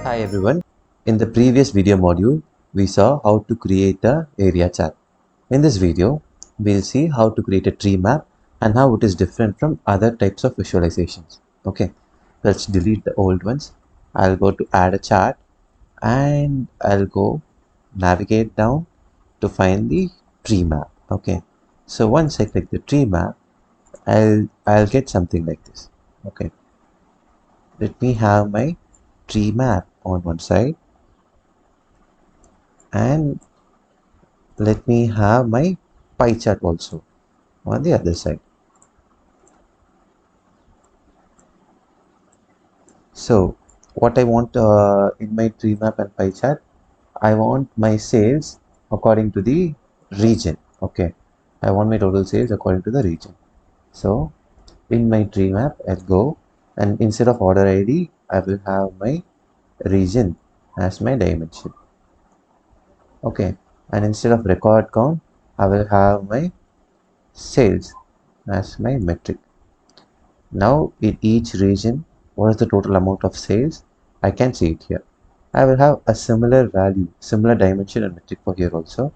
Hi everyone. In the previous video module, we saw how to create a area chart. In this video, we'll see how to create a tree map and how it is different from other types of visualizations. Okay, let's delete the old ones. I'll go to add a chart and I'll go navigate down to find the tree map. Okay, so once I click the tree map, I'll get something like this. Okay, let me have my tree map on one side and let me have my pie chart also on the other side. So what I want in my tree map and pie chart, I want my sales according to the region. Okay, I want my total sales according to the region. So in my tree map, I'll go and instead of order ID, I will have my region as my dimension. Okay, and instead of record count, I will have my sales as my metric. Now in each region, what is the total amount of sales? I can see it here. I will have a similar value, similar dimension and metric for here also.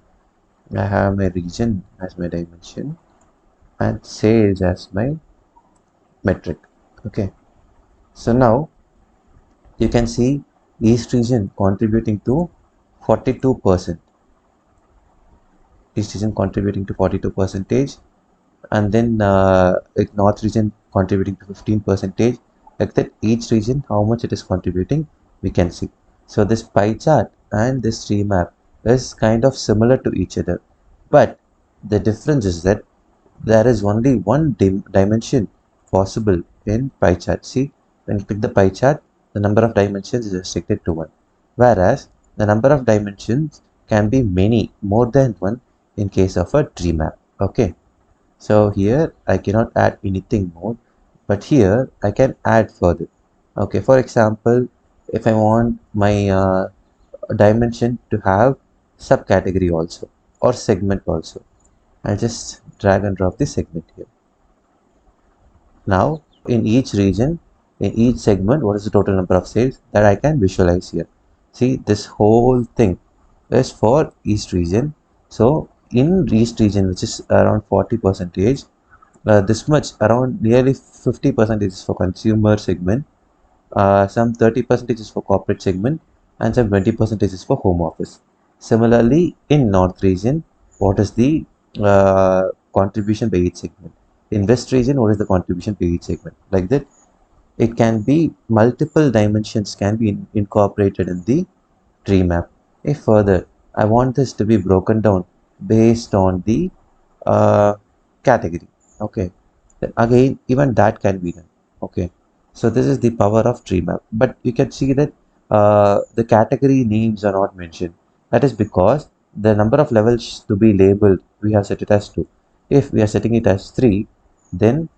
I have my region as my dimension and sales as my metric. Okay. So now you can see each region contributing to 42%. Each region contributing to 42 percentage, and then north region contributing to 15 percentage. Like that, each region how much it is contributing we can see. So this pie chart and this tree map is kind of similar to each other, but the difference is that there is only one dimension possible in pie chart. See, when you click the pie chart, the number of dimensions is restricted to one, whereas the number of dimensions can be many, more than one in case of a tree map. Okay, so here I cannot add anything more, but here I can add further. Okay, for example, if I want my dimension to have subcategory also or segment also, I'll just drag and drop the segment here. Now in each region, in each segment, what is the total number of sales that I can visualize here. See, this whole thing is for east region. So in east region, which is around 40 percentage, this much around nearly 50% is for consumer segment, some 30% is for corporate segment, and some 20% is for home office. Similarly, in north region, what is the contribution by each segment? In west region, what is the contribution by each segment? Like that, it can be multiple dimensions can be incorporated in the tree map. If further, I want this to be broken down based on the category. Okay, then again, even that can be done. Okay, so this is the power of tree map, but you can see that the category names are not mentioned. That is because the number of levels to be labeled, we have set it as 2. If we are setting it as 3, then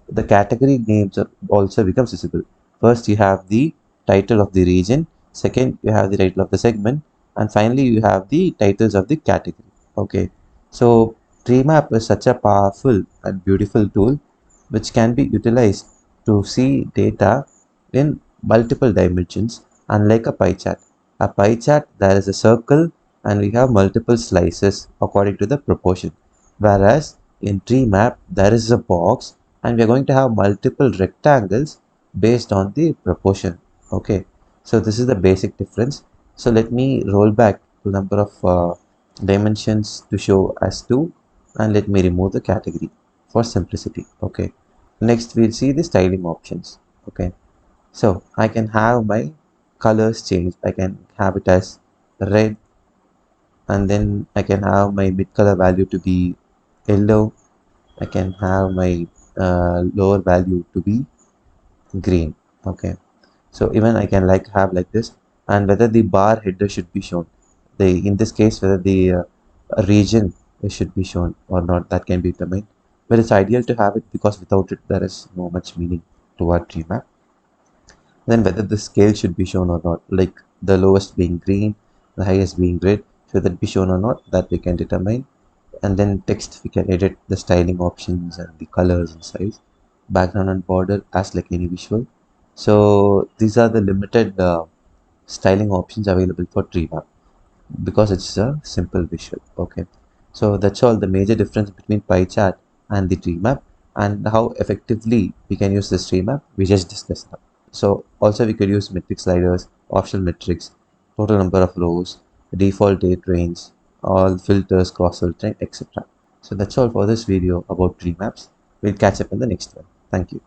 the category names are also becomes visible. First you have the title of the region, second you have the title of the segment, and finally you have the titles of the category. Okay, so tree map is such a powerful and beautiful tool which can be utilized to see data in multiple dimensions, unlike a pie chart. A pie chart, there is a circle and we have multiple slices according to the proportion, whereas in tree map there is a box and we are going to have multiple rectangles based on the proportion. Okay, so this is the basic difference. So let me roll back to number of dimensions to show as 2, and let me remove the category for simplicity. Okay, next we'll see the styling options. Okay, so I can have my colors changed. I can have it as red, and then I can have my mid color value to be yellow. I can have my lower value to be green. Okay, so even I can have like this, and whether the bar header should be shown, the in this case whether the region should be shown or not, that can be determined, but it's ideal to have it because without it there is no much meaning to our tree map. Then whether the scale should be shown or not, like the lowest being green, the highest being red, should that be shown or not, that we can determine. And then text, we can edit the styling options and the colors and size, background and border as like any visual. So these are the limited styling options available for tree map because it's a simple visual. Okay, so that's all the major difference between pie chart and the tree map, and how effectively we can use this tree map we just discussed now. So also we could use metric sliders, optional metrics, total number of rows, default date range, all filters, cross filtering, etc. So that's all for this video about tree maps. We'll catch up in the next one. Thank you.